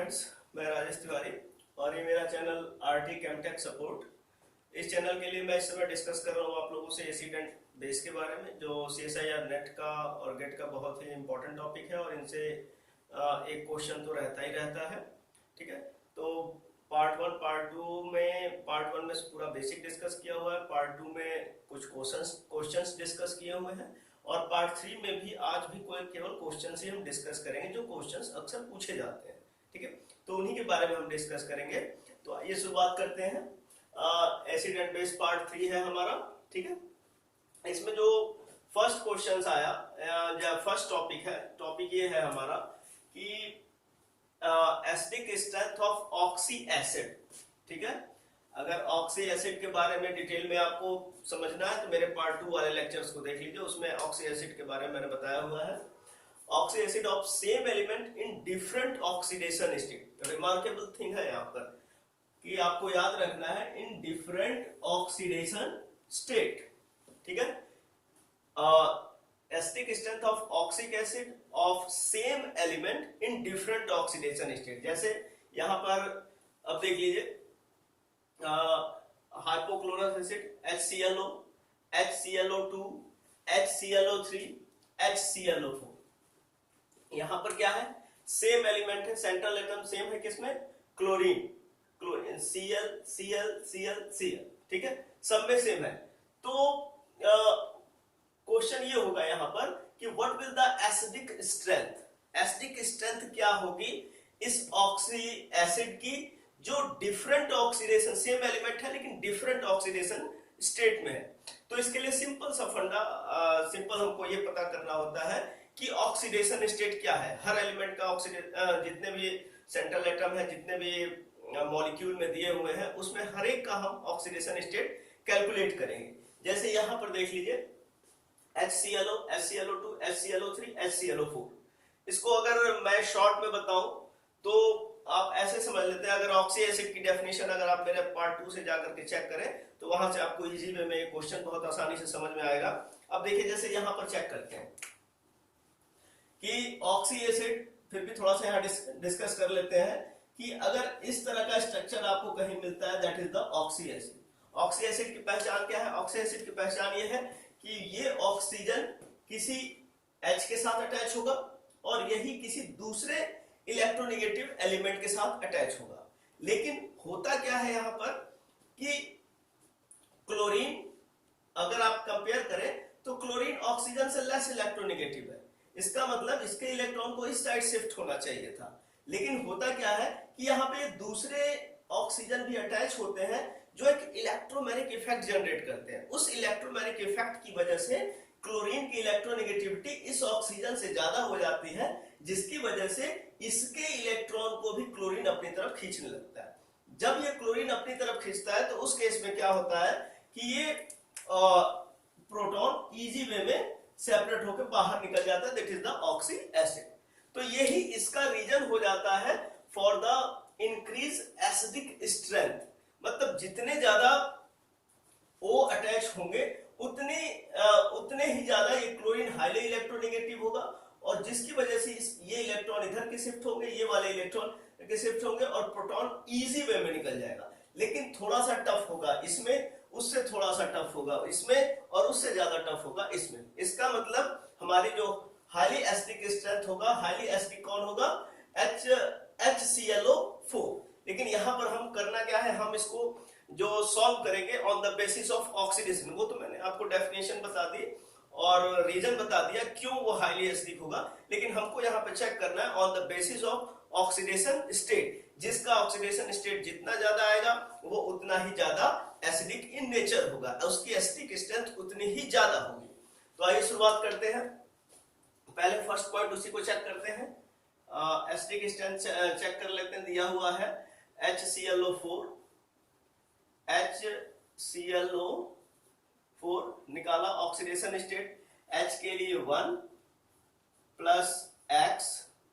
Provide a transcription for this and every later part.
Friends, मैं राजेश तिवारी और ये मेरा चैनल आरटी केमटेक सपोर्ट। इस चैनल के लिए मैं इस समय डिस्कस कर रहा हूँ आप लोगों से एसिड एंड बेस के बारे में, जो CSIR नेट का और गेट का बहुत ही इम्पोर्टेंट टॉपिक है और इनसे एक क्वेश्चन तो रहता ही रहता है। ठीक है, तो पार्ट 1 में पूरा बेसिक डिस्कस किया हुआ है, पार्ट 2 में कुछ क्वेश्चंस डिस्कस किए हुए हैं और पार्ट 3 में भी आज भी केवल क्वेश्चंस ही हम डिस्कस करेंगे जो क्वेश्चंस अक्सर पूछे जाते हैं। ठीक है, तो उन्हीं के बारे में हम डिस्कस करेंगे। तो आइए शुरुआत करते हैं। एसिड एंड बेस पार्ट 3 है हमारा। ठीक है, इसमें जो फर्स्ट क्वेश्चंस आया या फर्स्ट टॉपिक ये है हमारा कि acidic strength of oxy acid. ठीक है, अगर ऑक्सी एसिड के बारे में डिटेल में आपको समझना है तो मेरे पार्ट 2 वाले लेक्चर्स को देख लीजिए, उसमें ऑक्सी एसिड के बारे में मैंने बताया हुआ है। Oxy acid of same element in different oxidation state. Remarkable thing है यहाँ पर कि आपको याद रखना है इन डिफरेंट ऑक्सीडेशन स्टेट। ठीक है, acidic strength of oxic acid of same element in different oxidation state. जैसे यहाँ पर अब देख लीजिए, hypochlorous acid HClO, HClO2, HClO3, HClO4। यहां पर क्या है, सेम एलिमेंट है, सेंट्रल एटम सेम है, किसमें? Chlorine Cl Cl Cl Cl। ठीक है, सब में सेम है। तो क्वेश्चन ये होगा यहां पर कि what will the acidic strength. Acidic strength क्या होगी इस ऑक्सी एसिड की जो डिफरेंट ऑक्सीडेशन, सेम एलिमेंट है लेकिन डिफरेंट ऑक्सीडेशन स्टेट में है। तो इसके लिए सिंपल सा फंडा, सिंपल हमको ये पता करना होता है कि ऑक्सीडेशन स्टेट क्या है। हर एलिमेंट का जितने भी सेंट्रल एटम है, जितने भी मॉलिक्यूल में दिए हुए हैं, उसमें हर एक का हम ऑक्सीडेशन स्टेट कैलकुलेट करेंगे। जैसे यहां पर देख लीजिए HClO, HClO2, HClO3, HClO4। इसको अगर मैं शॉर्ट में बताऊं तो आप ऐसे समझ लेते हैं, अगर ऑक्सी एसिड की डेफिनेशन अगर आप मेरे पार्ट 2 से जाकर के चेक करें तो वहां से आपको इजी वे में क्वेश्चन बहुत आसानी से समझ में आएगा। अब देखिए, जैसे यहां पर चेक करते हैं कि ऑक्सी एसिड, फिर भी थोड़ा सा यहाँ डिस्कस कर लेते हैं कि अगर इस तरह का स्ट्रक्चर आपको कहीं मिलता है, that is the oxy acid. Oxy acid की पहचान क्या है? ऑक्सी एसिड की पहचान ये है कि ये ऑक्सीजन किसी H के साथ अटैच होगा और यही किसी दूसरे इलेक्ट्रोनेगेटिव एलिमेंट के साथ अटैच होगा। लेकिन होता क्या है यहां पर कि क्लोरीन, अगर आप कंपेयर करें तो क्लोरीन ऑक्सीजन से लेस इलेक्ट्रोनेगेटिव है। इसका मतलब इसके इलेक्ट्रॉन को इस साइड शिफ्ट होना चाहिए था। लेकिन होता क्या है कि यहाँ पे दूसरे ऑक्सीजन भी अटैच होते हैं जो एक इलेक्ट्रोमैग्नेटिक इफेक्ट जनरेट करते हैं। उस इलेक्ट्रोमैग्नेटिक इफेक्ट की वजह से क्लोरीन की इलेक्ट्रोनेगेटिविटी इस ऑक्सीजन से ज्यादा हो जाती है, जिसकी वजह से इसके इलेक्ट्रॉन को भी क्लोरीन अपनी तरफ खींचने लगता है। जब ये क्लोरीन अपनी तरफ खींचता है तो उस केस में क्या होता है कि ये प्रोटॉन इजी वे में सेपरेट होकर बाहर निकल जाता है, that is the oxy acid. तो यही इसका रीजन हो जाता है for the increase acidic strength. मतलब जितने ज्यादा O अटैच होंगे उतने ही ज्यादा ये क्लोरीन हाईली इलेक्ट्रोनेगेटिव होगा और जिसकी वजह से ये इलेक्ट्रॉन इधर के शिफ्ट होंगे, ये वाले इलेक्ट्रॉन के शिफ्ट होंगे और प्रोटॉन इजी वे में निकल जाएगा। लेकिन थोड़ा सा टफ होगा इसमें, उससे थोड़ा सा टफ होगा इसमें और उससे ज्यादा टफ होगा इसमें। इसका मतलब हमारी जो हाईली एसिडिक स्ट्रेंथ होगा, हाईली एसिडिक कौन होगा? HClO4। लेकिन यहां पर हम करना क्या है, हम इसको जो सॉल्व करेंगे on the basis of oxidation. वो तो मैंने आपको डेफिनेशन बता दी और रीजन बता दिया क्यों वो हाईली एसिडिक होगा, लेकिन हमको यहाँ पे चेक करना है on the basis of oxidation state. जिसका ऑक्सीडेशन स्टेट जितना ज्यादा आएगा वो उतना ही ज्यादा एसिडिक इन नेचर होगा, उसकी एसिडिक स्ट्रेंथ उतनी ही ज्यादा होगी। तो आइए शुरुआत करते हैं। पहले फर्स्ट पॉइंट उसी को चेक करते हैं, एसिडिक स्ट्रेंथ चेक कर लेते हैं। दिया हुआ है HClO4, निकाला ऑक्सीडेशन स्टेट। H के लिए 1 प्लस X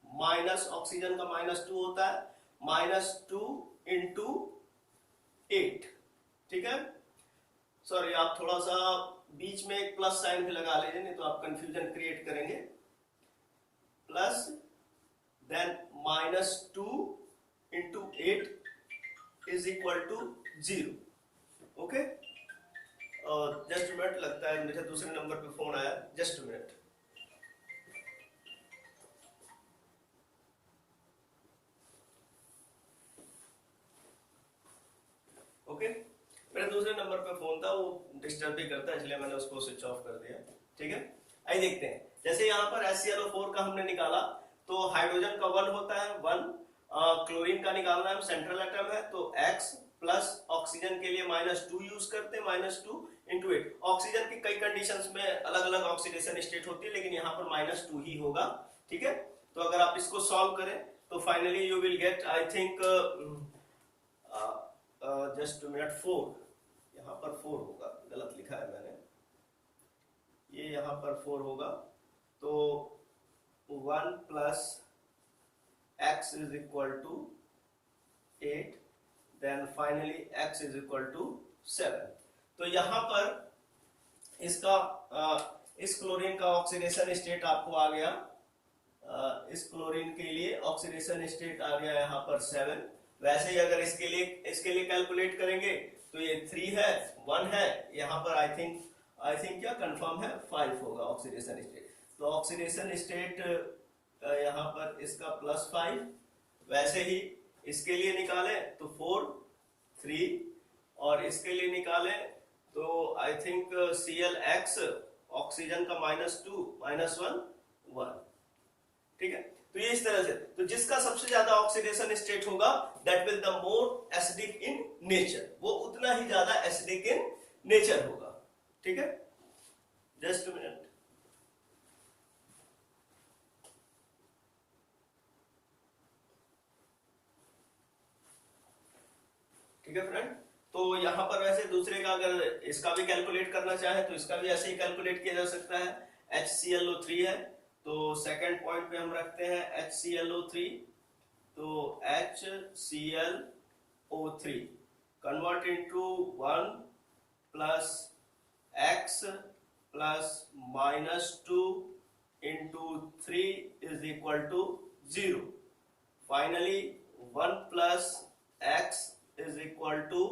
माइनस ऑक्सीजन का -2 होता है, -2 इंटू 8। ठीक है, सॉरी आप थोड़ा सा बीच में एक प्लस साइन भी लगा लीजिए, नहीं तो आप कंफ्यूजन क्रिएट करेंगे। Plus then -2 into 8 is equal to 0। Okay, just minute, लगता है मुझे दूसरे नंबर पे फोन आया, जस्ट मिनट। ओके, मेरे दूसरे नंबर पे फोन था, वो डिस्टर्ब भी करता है, इसलिए मैंने उसको स्विच ऑफ कर दिया। ठीक है, आइए देखते हैं। जैसे यहाँ पर HClO4 का हमने निकाला, तो हाइड्रोजन का 1 होता है 1, क्लोरीन का निकालना है, सेंट्रल एटम है, तो X प्लस ऑक्सीजन के लिए -2 यूज करते हैं, -2 इंटू 8। ऑक्सीजन की कई कंडीशंस में अलग अलग ऑक्सीडेशन स्टेट होती है, लेकिन यहाँ पर -2 ही होगा। ठीक है, तो अगर आप इसको सॉल्व करें तो finally you will get, I think just minute 4, यहाँ पर 4 होगा, गलत लिखा है मैंने, ये यहाँ पर 4 होगा, तो 1 plus x is equal to 8, then finally x is equal to 7। तो यहाँ पर इसका इस क्लोरीन का ऑक्सीडेशन स्टेट आपको आ गया, इस क्लोरीन के लिए ऑक्सीडेशन स्टेट आ गया यहाँ पर 7। वैसे ही अगर इसके लिए कैलकुलेट करेंगे तो ये 3 है, 1 है, यहाँ पर आई थिंक क्या कंफर्म है, 5 होगा ऑक्सीडेशन स्टेट। तो ऑक्सीडेशन स्टेट यहाँ पर इसका +5। वैसे ही इसके लिए निकालें तो 4 3, और इसके लिए निकालें तो आई थिंक ClX, ऑक्सीजन का -2 -1 1। ठीक है, तो ये इस तरह से, तो जिसका सबसे ज्यादा ऑक्सीडेशन स्टेट होगा that will the more acidic in nature, वो उतना ही ज्यादा एसिडिक इन नेचर होगा। ठीक है, जस्ट मिनट। ठीक है फ्रेंड, तो यहां पर वैसे दूसरे का अगर इसका भी कैलकुलेट करना चाहे तो इसका भी ऐसे ही कैलकुलेट किया जा सकता है। HClO3 है, तो सेकंड पॉइंट पे हम रखते हैं HClO3, तो HClO3 convert into 1 plus x plus -2 into 3 is equal to 0। Finally 1 plus x is equal to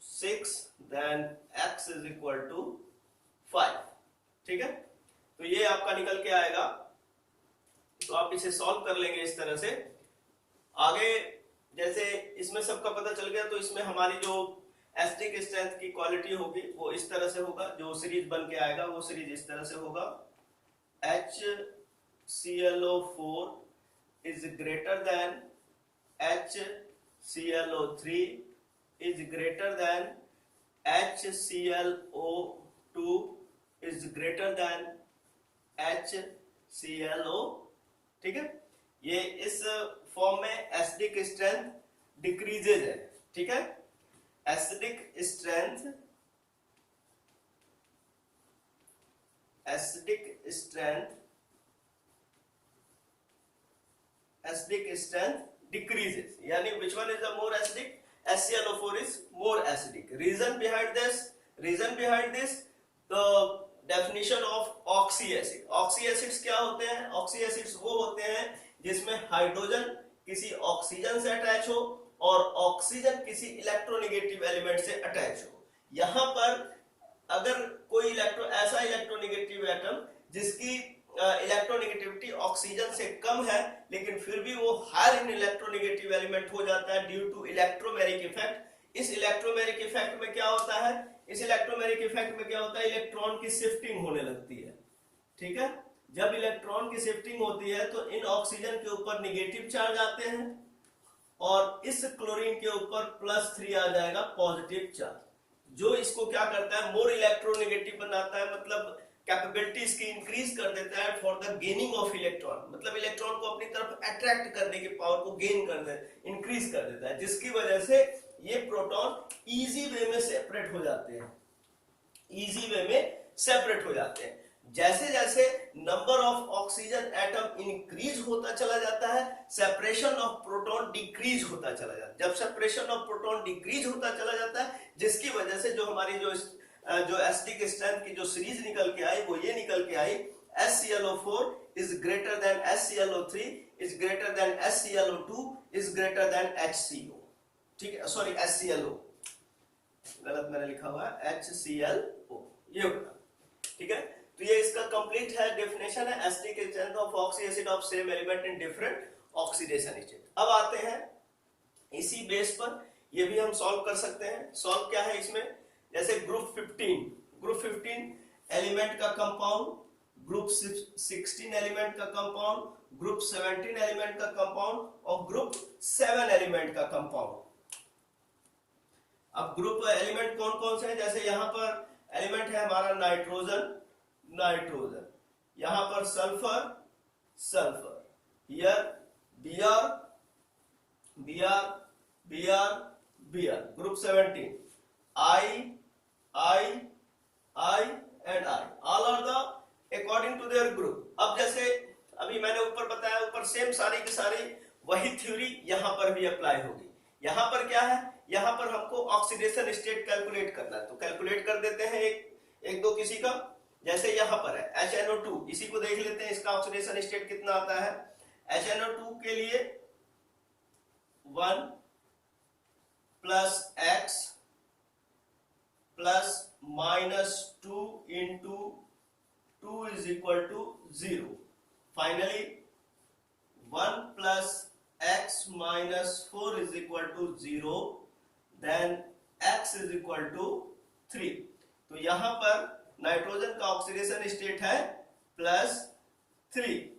6, then x is equal to 5। ठीक है, तो ये आपका निकल के आएगा, तो आप इसे सॉल्व कर लेंगे इस तरह से। आगे जैसे इसमें सबका पता चल गया, तो इसमें हमारी जो एसिडिक स्ट्रेंथ की क्वालिटी होगी वो इस तरह से होगा, जो सीरीज बन के आएगा वो सीरीज इस तरह से होगा, HClO4 is greater than HClO3 is greater than HClO2 is greater than HClO। ठीक है, ये इस फॉर्म में एसिडिक स्ट्रेंथ डिक्रीजेज है। ठीक है, एसिडिक स्ट्रेंथ decreases, यानी which one is the more acidic? HClO4 is more acidic. Reason behind this, the definition of oxy acid. Oxy acids क्या होते हैं? Oxy acids वो होते हैं जिसमें हाइड्रोजन किसी ऑक्सीजन से अटैच हो और ऑक्सीजन किसी इलेक्ट्रोनेगेटिव एलिमेंट से अटैच हो। यहाँ पर अगर कोई ऐसा इलेक्ट्रोनेगेटिव एटम जिसकी इलेक्ट्रोनेगेटिविटी ऑक्सीजन से कम है, लेकिन फिर भी वो हायर इन इलेक्ट्रोनेगेटिव एलिमेंट हो जाता है ड्यू टू इलेक्ट्रोमेरिक इफेक्ट। इस इलेक्ट्रोमेरिक इफेक्ट में क्या होता है? इलेक्ट्रॉन की शिफ्टिंग होने लगती है। ठीक है, जब इलेक्ट्रॉन की शिफ्टिंग होती है तो इन ऑक्सीजन के ऊपर नेगेटिव चार्ज आते हैं और इस क्लोरीन के ऊपर +3 आ जाएगा पॉजिटिव चार्ज, जो इसको क्या करता है, मोर इलेक्ट्रोनेगेटिव बनाता है, मतलब कैपेबिलिटी इसकी इंक्रीज कर देता है for the gaining of electron, मतलब इलेक्ट्रॉन को अपनी तरफ अट्रैक्ट करने की पावर को गेन कर दे, इंक्रीज कर देता है, जिसकी वजह से ये प्रोटॉन इजी वे में सेपरेट हो जाते हैं। जैसे जैसे number of oxygen atom increase होता चला जाता है, सेपरेशन ऑफ प्रोटॉन डिक्रीज होता चला जाता है। जब सेपरेशन ऑफ प्रोटॉन डिक्रीज होता चला जाता है, जिसकी वजह से जो हमारी जो एसिडिक स्ट्रेंथ की जो सीरीज निकल के आई वो ये निकल के आई, HClO4 is greater than HClO3 is greater than HClO2 is greater than HCO, ठीक है, सॉरी HClO, गलत मैंने लिखा हुआ है, HClO ये होगा, ठीक है। तो ये इसका कंप्लीट है डेफिनेशन है, acidic strength of oxy acid of same element in different oxidation state. अब आते हैं इसी बेस पर ये भी हम सॉल्व कर सकते हैं। सॉल्व क्या है इसमें, जैसे ग्रुप 15 एलिमेंट का कंपाउंड, ग्रुप 16 एलिमेंट का कंपाउंड, ग्रुप 17 एलिमेंट का कंपाउंड और ग्रुप 7 एलिमेंट का कंपाउंड। अब ग्रुप एलिमेंट कौन कौन से हैं, जैसे यहां पर एलिमेंट है हमारा नाइट्रोजन, यहां पर sulphur, here Br, group 17 I and I, all are the according to their group। अब जैसे अभी मैंने ऊपर बताया, ऊपर सेम सारी की सारी वही थ्योरी यहां पर भी अप्लाई होगी। यहां पर क्या है, यहां पर हमको ऑक्सीडेशन स्टेट कैलकुलेट करना है, तो कैलकुलेट कर देते हैं एक दो किसी का। जैसे यहां पर है HNO2, इसी को देख लेते हैं, इसका ऑक्सीडेशन स्टेट कितना आता है। HNO2 के लिए 1 plus X plus -2 into 2 is equal to 0। Finally 1 plus X minus 4 is equal to 0, then X is equal to 3। तो यहां पर नाइट्रोजन का ऑक्सीडेशन स्टेट है +3।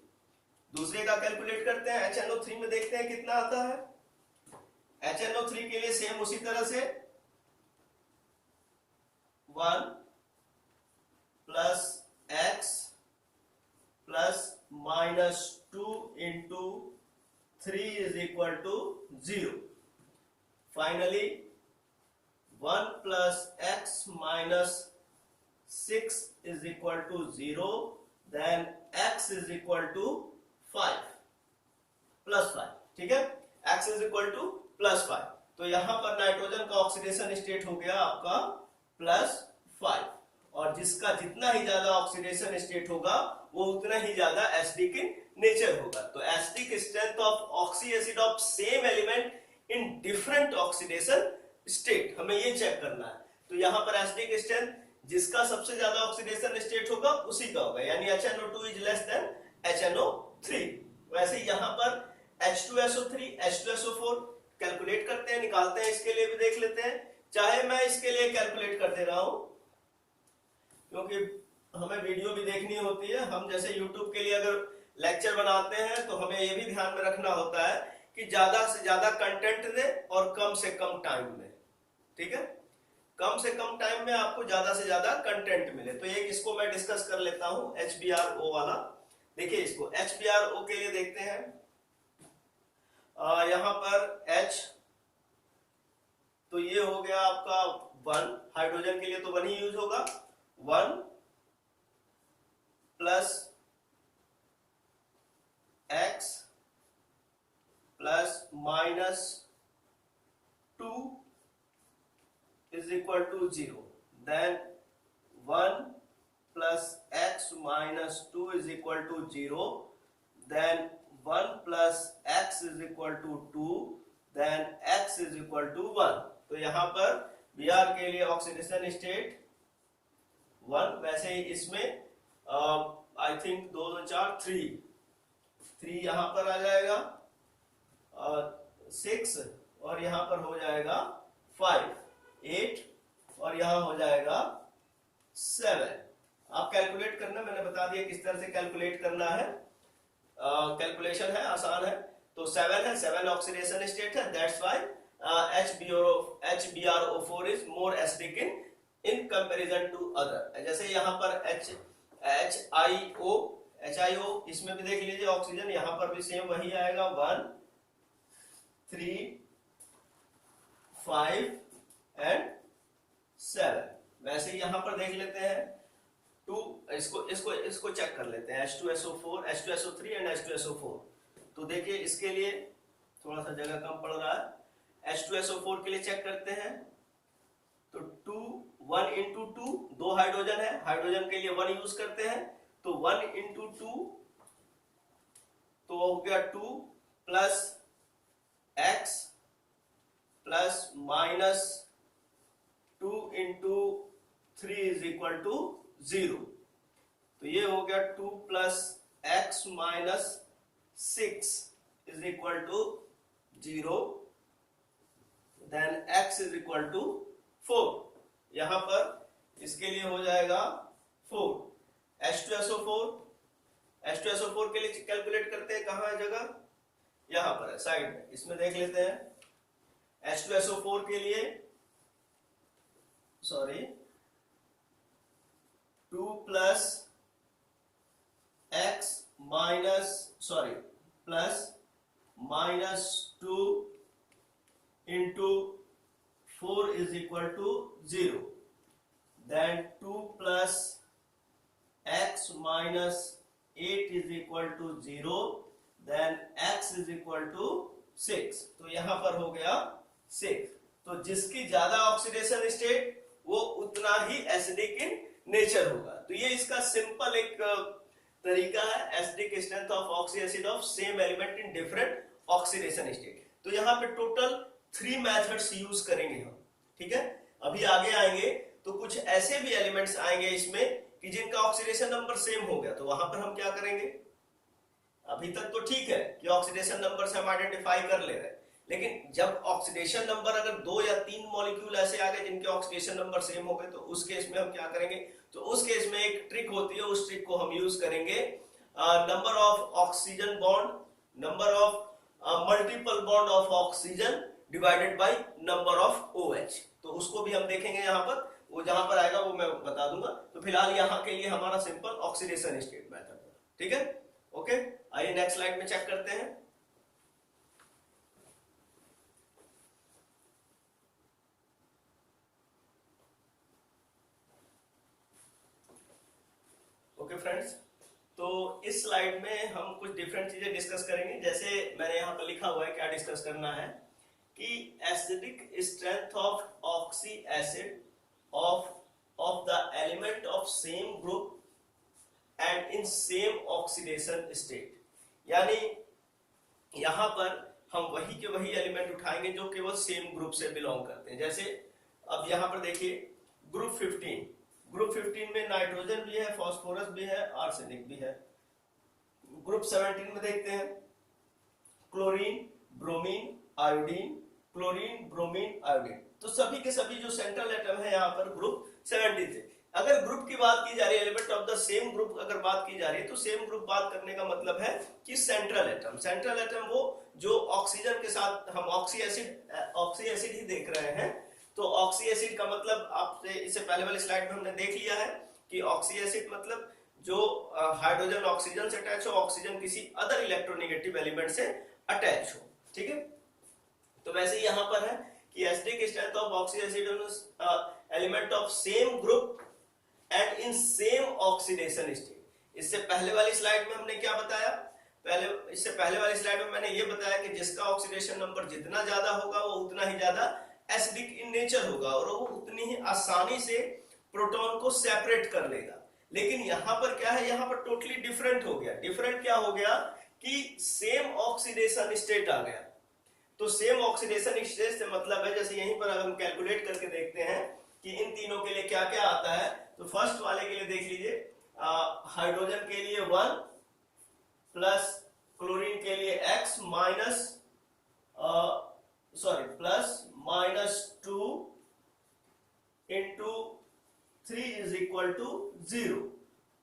दूसरे का कैलकुलेट करते हैं, HNO3 में देखते हैं कितना आता है। HNO3 के लिए सेम उसी तरह से 1 plus X plus -2 into 3 is equal to 0। Finally 1 plus X minus 6 is equal to 0, then X is equal to 5 plus 5, ठीक है, X is equal to +5। तो यहां पर नाइट्रोजन का ऑक्सीडेशन स्टेट हो गया आपका +5, और जिसका जितना ही ज्यादा ऑक्सीडेशन स्टेट होगा वो उतना ही ज्यादा एसिडिक इन नेचर होगा। तो acidic strength of oxy acid of same element in different oxidation state, हमें ये चेक करना है। तो यहां पर एसिडिक स्ट्रेंथ जिसका सबसे ज्यादा ऑक्सीडेशन स्टेट होगा उसी का होगा, यानी HNO2 is less than HNO3। वैसे यहां पर H2SO3 H2SO4 कैलकुलेट करते हैं, निकालते हैं, इसके लिए भी देख लेते हैं। चाहे मैं इसके लिए कैलकुलेट कर दे रहा हूं, क्योंकि हमें वीडियो भी देखनी होती है। हम जैसे यूट्यूब के लिए अगर लेक्चर बनाते हैं तो हमें ये भी ध्यान में रखना होता है कि ज्यादा से ज्यादा कंटेंट दे और कम से कम टाइम में, ठीक है, कम से कम टाइम में आपको ज्यादा से ज्यादा कंटेंट मिले। तो एक इसको मैं डिस्कस कर लेता हूं, HBRO वाला। देखिए इसको HBRO के लिए देखते हैं, यहां पर H, तो ये हो गया आपका 1, हाइड्रोजन के लिए तो 1 ही यूज होगा। 1 plus X plus -2 is equal to 0, then 1 plus X minus 2 is equal to 0, then 1 plus X is equal to 2, then X is equal to 1। तो यहां पर Br के लिए ऑक्सीडेशन स्टेट 1, वैसे ही इसमें आई थिंक 2 2 4 3 यहां पर आ जाएगा, 6 और यहां पर हो जाएगा 5 8 और यहां हो जाएगा 7। आप कैलकुलेट करना, मैंने बता दिया किस तरह से कैलकुलेट करना है। कैलकुलेशन है, आसान है। तो 7 है, 7 ऑक्सीडेशन स्टेट है, that's why HBRO4 is more acidic in comparison to other. जैसे यहां पर HIO, इसमें भी देख लीजिए ऑक्सीजन, यहां पर भी सेम वही आएगा, 1 3 5 एंड 7। वैसे ही यहां पर देख लेते हैं 2, इसको चेक कर लेते हैं, H2SO4 H2SO3 एंड H2SO4। तो देखिए इसके लिए थोड़ा सा जगह कम पड़ रहा है, H2SO4 के लिए चेक करते हैं। तो 1 into 2, 2 हाइड्रोजन है, हाइड्रोजन के लिए 1 यूज करते हैं, तो 1 इंटू 2 तो हो गया 2 plus x plus minus 2 into 3 is equal to 0। तो ये हो गया 2 plus x minus 6 is equal to 0। Then x is equal to 4। यहां पर इसके लिए हो जाएगा 4। H2SO4 H2SO4 के लिए कैलकुलेट करते हैं, कहां है जगह, यहां पर है साइड में, इसमें देख लेते हैं। H2SO4 के लिए sorry 2 plus x minus sorry plus minus 2 into 4 is equal to 0। Then 2 plus x minus 8 is equal to 0। Then x is equal to 6। तो यहां पर हो गया 6। तो जिसकी ज्यादा ऑक्सीडेशन स्टेट वो उतना ही एसिडिक इन नेचर होगा। तो ये इसका सिंपल एक तरीका है, acidic strength of oxy acid of same element in different oxidation state. तो यहाँ पे टोटल 3 मेथड्स यूज करेंगे हम, ठीक है। अभी आगे आएंगे तो कुछ ऐसे भी एलिमेंट्स आएंगे इसमें कि जिनका ऑक्सीडेशन नंबर सेम हो गया, तो वहां पर हम क्या करेंगे। अभी तक तो ठीक है कि ऑक्सीडेशन नंबर से हम आइडेंटिफाई कर ले रहे हैं, लेकिन जब ऑक्सीडेशन नंबर अगर 2 या 3 मॉलिक्यूल ऐसे आ गए जिनके ऑक्सीडेशन नंबर सेम हो गए, तो उस केस में हम क्या करेंगे। तो उस केस में एक ट्रिक होती है, उस ट्रिक को हम यूज करेंगे number of oxygen bond, number of multiple bond of oxygen divided by number of OH। तो उसको भी हम देखेंगे यहाँ पर, वो जहां पर आएगा वो मैं बता दूंगा। तो फिलहाल यहाँ के लिए हमारा सिंपल ऑक्सीडेशन स्टेट मेथड, ठीक है। ओके, आइए नेक्स्ट स्लाइड में चेक करते हैं। ओके फ्रेंड्स, तो इस स्लाइड में हम कुछ डिफरेंट चीजें डिस्कस करेंगे। जैसे मैंने यहाँ पर लिखा हुआ है, क्या डिस्कस करना है कि acidic strength of oxy acid of the element of same group and in same oxidation state. यानी यहां पर हम वही के वही एलिमेंट उठाएंगे जो केवल सेम ग्रुप से बिलोंग करते हैं। जैसे अब यहां पर देखिए ग्रुप 15 में नाइट्रोजन भी है, फास्फोरस भी है, आर्सेनिक भी है। ग्रुप 17 में देखते हैं chlorine, bromine, iodine, chlorine, bromine, iodine. तो सभी के सभी जो सेंट्रल एटम है यहाँ पर ग्रुप 17 थे। अगर ग्रुप की बात की जा रही है, element of the same group अगर बात की जा रही है, तो सेम ग्रुप बात करने का मतलब है कि सेंट्रल एटम वो जो ऑक्सीजन के साथ हम ऑक्सी एसिड ही देख रहे हैं। तो ऑक्सी एसिड का मतलब आपसे इससे पहले वाली स्लाइड में हमने देख लिया है कि ऑक्सी एसिड मतलब जो हाइड्रोजन ऑक्सीजन से अटैच हो, ऑक्सीजन किसी अदर इलेक्ट्रोनेगेटिव एलिमेंट से अटैच हो, ठीक है। तो वैसे ही यहां पर है कि acidic strength of oxy acid element of same group and in same oxidation state. इससे पहले वाली स्लाइड में हमने क्या बताया, इससे पहले वाली स्लाइड में मैंने ये बताया कि जिसका ऑक्सीडेशन नंबर जितना ज्यादा होगा वो उतना ही ज्यादा एसिडिक इन नेचर होगा और वो उतनी ही आसानी से प्रोटॉन को सेपरेट कर लेगा। लेकिन यहां पर क्या है, यहां पर टोटली डिफरेंट हो गया। डिफरेंट क्या हो गया कि सेम ऑक्सीडेशन स्टेट आ गया। तो सेम ऑक्सीडेशन स्टेट से मतलब है, जैसे यहीं पर अगर हम कैलकुलेट करके देखते हैं कि इन तीनों के लिए क्या क्या आता है, तो फर्स्ट वाले के लिए देख लीजिए, हाइड्रोजन के लिए 1 प्लस क्लोरीन के लिए x minus plus minus 2 into 3 is equal to 0।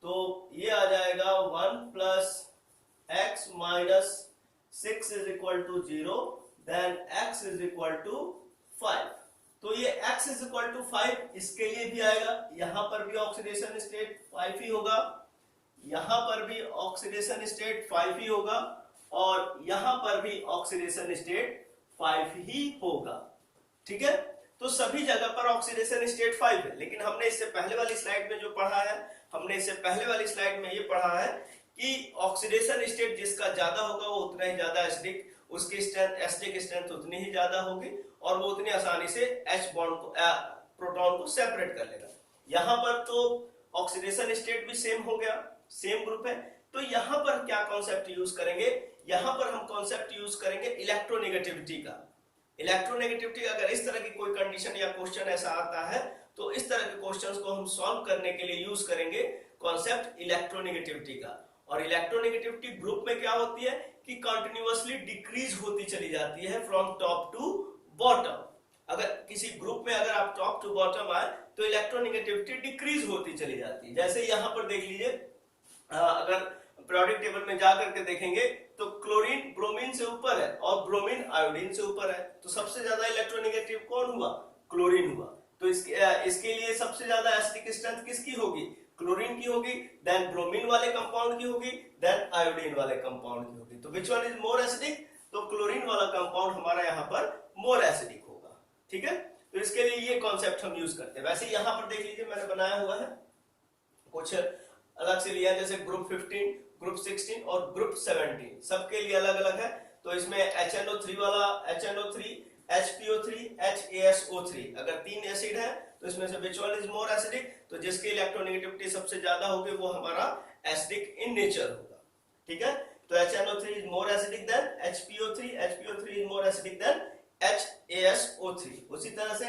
तो ये आ जाएगा 1 plus x minus 6 is equal to 0। Then x is equal to 5। तो ये x इज इक्वल टू 5 इसके लिए भी आएगा। यहां पर भी ऑक्सीडेशन स्टेट 5 ही होगा, यहां पर भी ऑक्सीडेशन स्टेट 5 ही होगा और यहां पर भी ऑक्सीडेशन स्टेट 5 ही होगा, ठीक है। तो सभी जगह पर ऑक्सीडेशन स्टेट 5 है। लेकिन हमने इससे पहले वाली स्लाइड में जो पढ़ा है, हमने इससे पहले वाली स्लाइड में ये पढ़ा है कि ऑक्सीडेशन स्टेट जिसका ज्यादा होगा वो उतना ही ज्यादा एसिडिक, उसकी एसिडिक स्ट्रेंथ उतनी ही ज्यादा होगी और वो उतनी आसानी से H बॉन्ड को प्रोटॉन को सेपरेट कर लेगा। यहां पर तो ऑक्सीडेशन स्टेट भी सेम हो गया, सेम ग्रुप है। तो यहां पर क्या कॉन्सेप्ट यूज करेंगे, यहां पर हम कॉन्सेप्ट यूज करेंगे इलेक्ट्रोनेगेटिविटी का। इलेक्ट्रोनेगेटिविटी अगर इस तरह की कोई कंडीशन या क्वेश्चन ऐसा आता है तो इस तरह के क्वेश्चंस को हम सॉल्व करने के लिए यूज करेंगे कॉन्सेप्ट इलेक्ट्रोनेगेटिविटी का। और इलेक्ट्रोनेगेटिविटी ग्रुप में क्या होती है कि कंटिन्यूअसली डिक्रीज होती चली जाती है फ्रॉम टॉप टू बॉटम। अगर किसी ग्रुप में अगर आप टॉप टू बॉटम आए तो इलेक्ट्रोनेगेटिविटी डिक्रीज होती चली जाती है। जैसे यहां पर देख लीजिए, अगर पीरियोडिक टेबल में जा करके देखेंगे तो क्लोरीन ब्रोमीन से ऊपर है और ब्रोमीन आयोडीन से ऊपर है, तो सबसे ज्यादा इलेक्ट्रोनेगेटिव कौन हुआ, क्लोरीन हुआ। तो इसके लिए सबसे ज्यादा एसिडिक स्ट्रेंथ किसकी होगी, क्लोरीन की होगी, देन ब्रोमीन वाले कंपाउंड की होगी, देन आयोडीन वाले कंपाउंड की होगी। तो which one is more acidic, तो क्लोरीन वाला कंपाउंड हमारा यहाँ पर मोर एसिडिक होगा। ठीक है, तो इसके लिए ये कॉन्सेप्ट हम यूज करते हैं। वैसे यहाँ पर देख लीजिए मैंने बनाया हुआ है, कुछ अलग से लिया, जैसे ग्रुप 15, ग्रुप 16 और ग्रुप 17 सबके लिए अलग अलग है। तो इसमें HNO3 वाला, HNO3, HPO3, HASO3, अगर 3 एसिड है तो इसमें से which one is more acidic, तो जिसकी इलेक्ट्रोनेगेटिविटी सबसे ज्यादा होगी वो हमारा एसिडिक इन नेचर होगा। ठीक है, तो HNO3 is more acidic then HPO3, HPO3 is more acidic then HASO3। उसी तरह से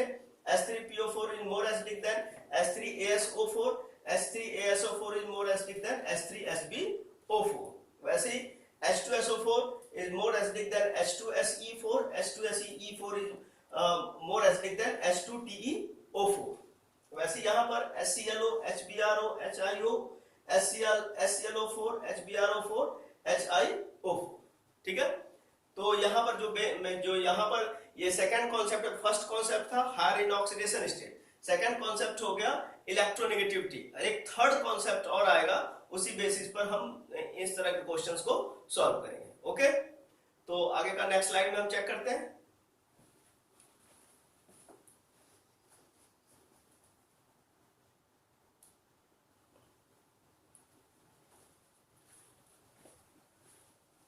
H3PO4 is more acidic then H3ASO4, H3ASO4 is more acidic than H3SbO4. वैसे ही H2SO4 is more acidic than H2SE4, H2SE4 is more acidic than H2TeO4। वैसे यहाँ पर HClO, HBrO, HIO, HClO4, HBrO4, HiO4। ठीक है, तो यहाँ पर जो यहाँ पर ये सेकंड कॉन्सेप्ट, फर्स्ट कॉन्सेप्ट था higher in oxidation state, second concept हो गया इलेक्ट्रोनेगेटिविटी, एक थर्ड कॉन्सेप्ट और आएगा, उसी बेसिस पर हम इस तरह के क्वेश्चंस को सॉल्व करेंगे। ओके, तो आगे का नेक्स्ट स्लाइड में हम चेक करते हैं।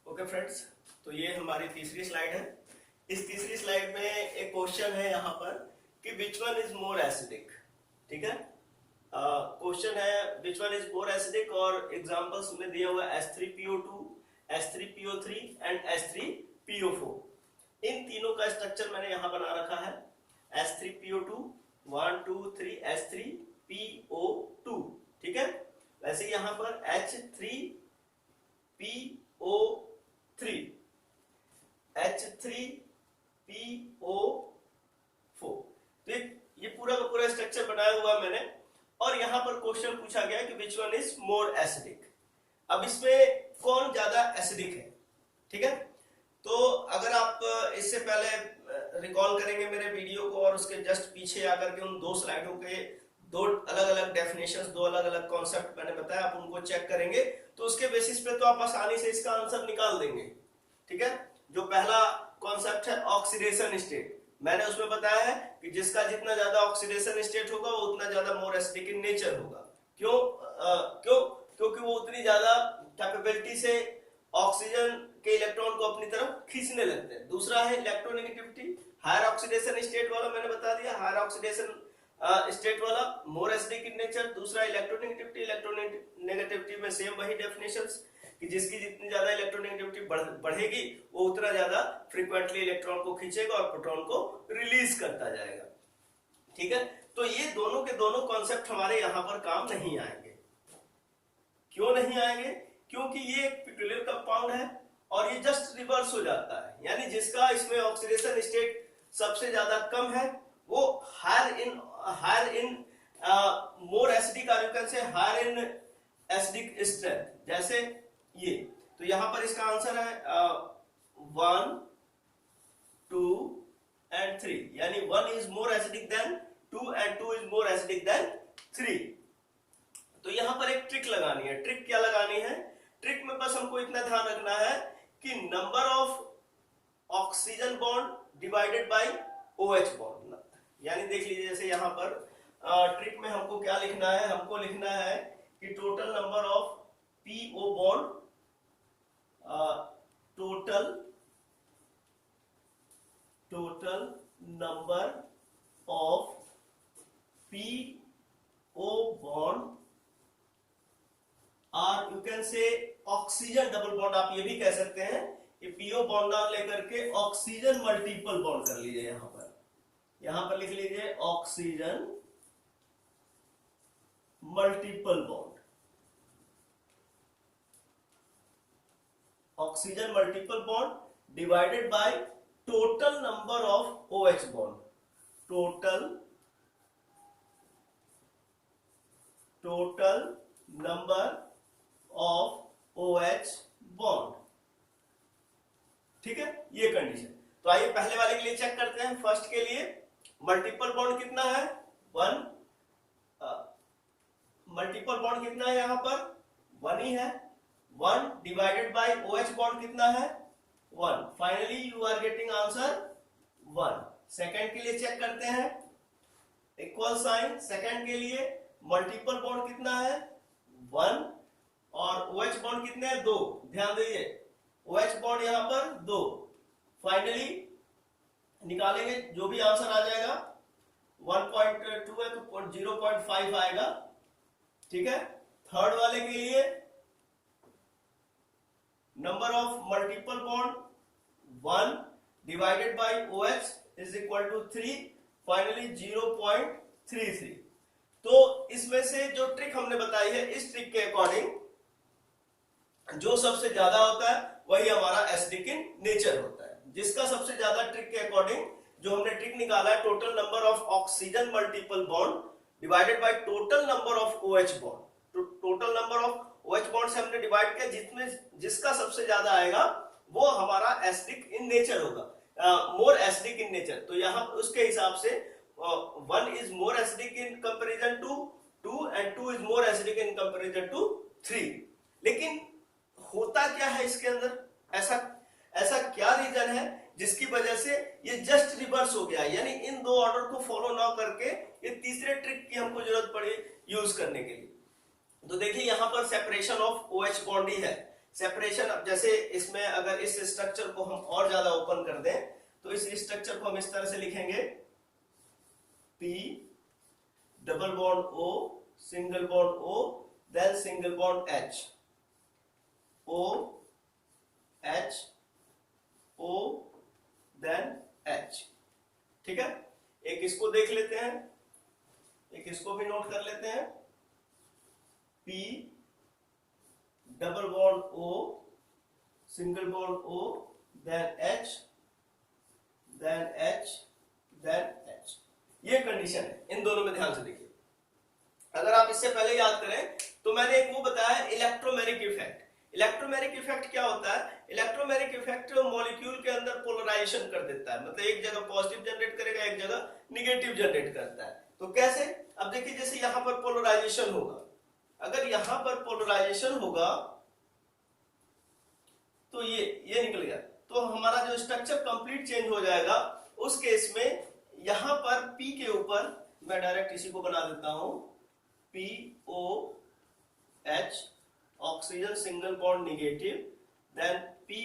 ओके फ्रेंड्स, तो ये हमारी तीसरी स्लाइड है। इस तीसरी स्लाइड में एक क्वेश्चन है यहाँ पर कि which one is more acidic. ठीक है, क्वेश्चन है which one is more acidic और एग्जांपल्स में दिया हुआ H3PO2, H3PO3 एंड H3PO4। इन तीनों का स्ट्रक्चर मैंने यहां बना रखा है, H3PO2 1 2 3 H3PO2। ठीक है, वैसे यहां पर H3PO3, H3PO4, ये पूरा का पूरा स्ट्रक्चर बनाया हुआ मैंने। और यहां पर क्वेश्चन पूछा गया कि which one is more acidic. अब इसमें कौन ज्यादा एसिडिक है। ठीक है, तो अगर आप इससे पहले रिकॉल करेंगे मेरे वीडियो को और उसके जस्ट पीछे आकर के उन दो स्लाइडों के दो अलग अलग डेफिनेशंस, दो अलग अलग कॉन्सेप्ट मैंने बताया, आप उनको चेक करेंगे तो उसके बेसिस पे तो आप आसानी से इसका आंसर निकाल देंगे। ठीक है, जो पहला कॉन्सेप्ट है ऑक्सीडेशन स्टेट, मैंने उसमें बताया है कि जिसका जितना ज्यादा ऑक्सीडेशन स्टेट होगा वो उतना ज्यादा मोर एसिडिक इन नेचर होगा। क्योंकि वो उतनी ज्यादा कैपेबिलिटी से ऑक्सीजन के इलेक्ट्रॉन को अपनी तरफ खींचने लगते हैं। दूसरा है इलेक्ट्रोनेगेटिविटी, हायर ऑक्सीडेशन स्टेट वाला मैंने बता दिया, हायर ऑक्सीडेशन स्टेट वाला मोर एसिडिक इन नेचर। दूसरा इलेक्ट्रोनेगेटिविटी, इलेक्ट्रोनेगेटिविटी में सेम वही डेफिनेशंस कि जिसकी जितनी ज्यादा इलेक्ट्रोनेगेटिविटी बढ़ेगी वो उतना ज्यादा फ्रीक्वेंटली इलेक्ट्रॉन को खींचेगा और प्रोटॉन को रिलीज करता जाएगा। ठीक है, तो ये दोनों के दोनों कॉन्सेप्ट हमारे यहां पर काम नहीं आएंगे। क्यों नहीं आएंगे? क्योंकि ये एक पेक्यूलियर कंपाउंड है और ये जस्ट रिवर्स हो जाता है, यानी जिसका इसमें ऑक्सीडेशन स्टेट सबसे ज्यादा कम है वो हायर इन मोर एसिडिक, और you can say higher in acidic strength. जैसे ये, तो यहां पर इसका आंसर है 1 2 एंड 3, यानी 1 is more acidic then 2 and 2 is more acidic then 3। तो यहां पर एक ट्रिक लगानी है। ट्रिक क्या लगानी है? ट्रिक में बस हमको इतना ध्यान रखना है कि number of oxygen bond divided by OH bond, यानी देख लीजिए जैसे यहां पर ट्रिक में हमको क्या लिखना है, हमको लिखना है कि total number of PO bond, total number of PO bond are hydrogen से ऑक्सीजन डबल बॉन्ड, आप ये भी कह सकते हैं कि पीओ बॉन्ड लेकर के ऑक्सीजन मल्टीपल बॉन्ड कर लीजिए। यहां पर लिख लीजिए oxygen multiple bond, oxygen multiple bond divided by total number of OH bond, total number of OH bond. ठीक है, ये कंडीशन। तो आइए पहले वाले के लिए चेक करते हैं। फर्स्ट के लिए मल्टीपल बॉन्ड कितना है, 1, मल्टीपल बॉन्ड कितना है, यहां पर 1 ही है। 1 डिवाइडेड बाय OH बॉन्ड कितना है, 1। Finally you are getting answer 1। Second के लिए चेक करते हैं, इक्वल साइन। सेकंड के लिए मल्टीपल बॉन्ड कितना है, 1, और OH बॉन्ड कितने हैं, 2। ध्यान दीजिए, OH बॉन्ड यहां पर 2। फाइनली निकालेंगे, जो भी आंसर आ जाएगा 1.2 है तो 0.5 आएगा। ठीक है। थर्ड वाले के लिए number of multiple bond 1 divided by OH is equal to 3, finally 0.33। तो इसमें से जो ट्रिक हमने बताई है, इस ट्रिक के अकॉर्डिंग जो सबसे ज्यादा होता है वही हमारा एसिडिक इन नेचर होता है। जिसका सबसे ज्यादा ट्रिक के अकॉर्डिंग जो हमने ट्रिक निकाला है, total number of oxygen multiple bond divided by total number of OH bond. तो total number of OH bond से हमने डिवाइड किया, जिसमें जिसका सबसे ज्यादा आएगा वो हमारा एसिडिक इन नेचर होगा, मोर एसिडिक इन नेचर। तो यहाँ उसके हिसाब से 1 is more acidic in comparison to 2 and 2 is more acidic in comparison to 3। लेकिन होता क्या है इसके अंदर, ऐसा क्या रीजन है जिसकी वजह से ये जस्ट रिवर्स हो गया, यानी इन दो ऑर्डर को फॉलो ना करके ये तीसरे ट्रिक की हमको जरूरत पड़ी यूज करने के लिए। तो देखिए यहाँ पर सेपरेशन ऑफ OH बॉन्ड ही है। सेपरेशन, जैसे इसमें अगर इस स्ट्रक्चर को हम और ज्यादा ओपन कर दें तो इस स्ट्रक्चर को हम इस तरह से लिखेंगे, P double bond O, single bond O, then single bond H, O H, O then H। ठीक है, एक इसको देख लेते हैं, एक इसको भी नोट कर लेते हैं, P double bond O, single bond O, then H, then H, then H। ये कंडीशन है, इन दोनों में ध्यान से देखिए। अगर आप इससे पहले याद करें तो मैंने एक वो बताया इलेक्ट्रोमेरिक इफेक्ट। इलेक्ट्रोमेरिक इफेक्ट क्या होता है, इलेक्ट्रोमेरिक इफेक्ट मॉलिक्यूल के अंदर पोलराइजेशन कर देता है, मतलब एक जगह पॉजिटिव जनरेट करेगा, एक जगह निगेटिव जनरेट करता है। तो कैसे, अब देखिए जैसे यहां पर पोलराइजेशन होगा, अगर यहां पर पोलराइजेशन होगा तो ये निकल गया, तो हमारा जो स्ट्रक्चर कंप्लीट चेंज हो जाएगा। उस केस में यहां पर P के ऊपर मैं डायरेक्ट इसी को बना देता हूं, POH, oxygen single bond negative, then P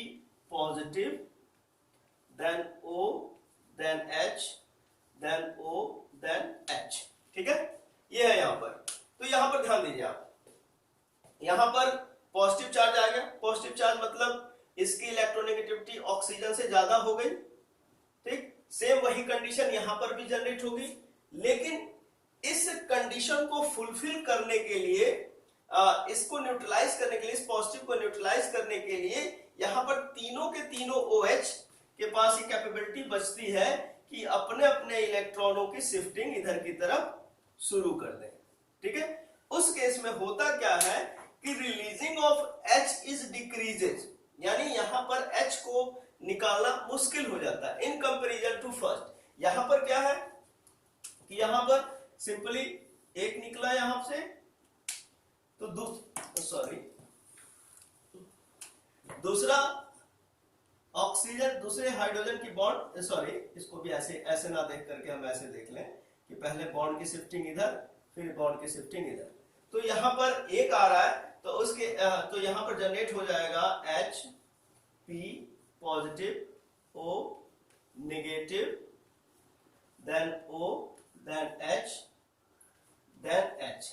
positive, then O, then H, then O, then H। ठीक है, ये है यहां पर। तो यहां पर ध्यान दीजिए आप, यहां पर पॉजिटिव चार्ज आ गया। पॉजिटिव चार्ज मतलब इसकी इलेक्ट्रोनेगेटिविटी ऑक्सीजन से ज्यादा हो गई। ठीक, सेम वही कंडीशन यहां पर भी जनरेट होगी, लेकिन इस कंडीशन को फुलफिल करने के लिए, इसको न्यूट्रलाइज करने के लिए, इस पॉजिटिव को न्यूट्रलाइज करने के लिए यहां पर तीनों के तीनों OH के पास ये कैपेबिलिटी बचती है कि अपने अपने इलेक्ट्रॉनों की शिफ्टिंग इधर की तरफ शुरू कर दें। ठीक है, उस केस में होता क्या है कि releasing of H is decreases, यानी यहां पर H को निकालना मुश्किल हो जाता है इन कंपैरिजन टू फर्स्ट। यहां पर क्या है कि यहां पर सिंपली एक निकला यहां से, तो दूसरा ऑक्सीजन दूसरे हाइड्रोजन की बॉन्ड, इसको भी ऐसे ना देख करके हम ऐसे देख लें कि पहले बॉन्ड की शिफ्टिंग इधर, फिर बॉन्ड की शिफ्टिंग इधर। तो यहां पर एक आ रहा है, तो उसके तो यहां पर जनरेट हो जाएगा H, P positive, O negative, then O, then H, then H।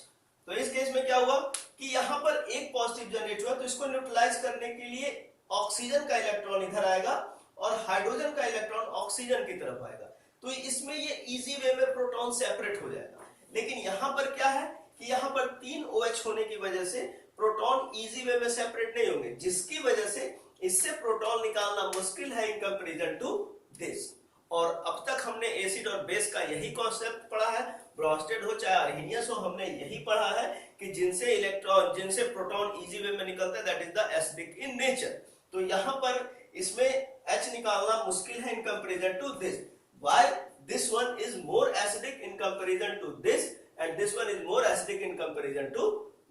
तो इस केस में क्या हुआ, कि यहाँ पर एक पॉजिटिव जनरेट हुआ, तो इसको न्यूट्रलाइज करने के लिए ऑक्सीजन का इलेक्ट्रॉन इधर आएगा और हाइड्रोजन का इलेक्ट्रॉन ऑक्सीजन की तरफ आएगा, तो इसमें ये इजी वे में प्रोटॉन सेपरेट हो जाएगा। लेकिन यहाँ पर क्या है कि यहाँ पर 3 OH होने की वजह से प्रोटॉन इजी वे में सेपरेट नहीं होंगे, जिसकी वजह से इससे प्रोटॉन निकालना मुश्किल है इन कंपैरिजन टू दिस। और अब तक हमने एसिड और बेस का यही कॉन्सेप्ट पढ़ा है, ब्रोस्टेड हो चाहे अर्हीनियस हो, हमने यही पढ़ा है कि जिनसे प्रोटॉन इजी वे में निकलता है that is the acidic in nature. तो यहाँ पर इसमें H निकालना मुश्किल है in comparison to this. Why this one is more acidic in comparison to this and this one is more acidic in comparison to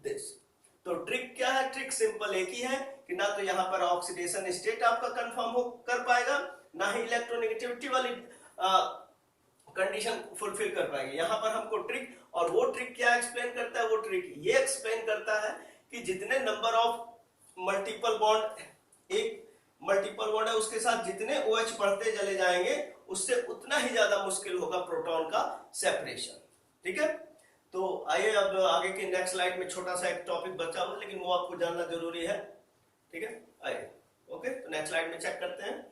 this? तो trick क्या है? ट्रिक सिंपल एक ही है कि ना तो यहाँ पर ऑक्सीडेशन स्टेट आपका कंफर्म हो कर पाएगा, ना ही इलेक्ट्रोनेगेटिविटी वाली कंडीशन फुलफिल कर पाएंगे। यहाँ पर हमको ट्रिक, और वो ट्रिक क्या एक्सप्लेन करता है? वो ट्रिक ये एक्सप्लेन करता है कि जितने नंबर ऑफ मल्टीपल बॉन्ड, एक मल्टीपल बॉन्ड है उसके साथ जितने OH बढ़ते चले जाएंगे उससे उतना ही ज्यादा मुश्किल होगा प्रोटॉन का सेपरेशन। ठीक है, तो आइए अब आगे के नेक्स्ट स्लाइड में छोटा सा एक टॉपिक बचा हुआ, लेकिन वो आपको जानना जरूरी है। ठीक है, आइए ओके, तो नेक्स्ट स्लाइड में चेक करते हैं।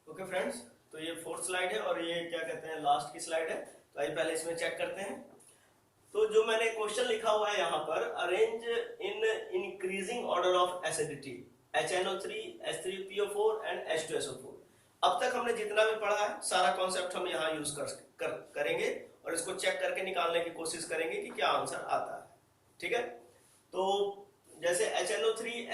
ओके फ्रेंड्स, तो ये 4th स्लाइड है और ये क्या कहते हैं लास्ट की स्लाइड है। तो आइए पहले इसमें चेक करते हैं। तो जो मैंने क्वेश्चन लिखा हुआ है यहाँ पर, arrange in increasing order of acidity HNO3, H3PO4 and H2SO4। अब तक हमने जितना भी पढ़ा है सारा कॉन्सेप्ट हम यहाँ यूज करेंगे और इसको चेक करके निकालने की कोशिश करेंगे कि क्या आंसर आता है। ठीक है, तो जैसे HNO3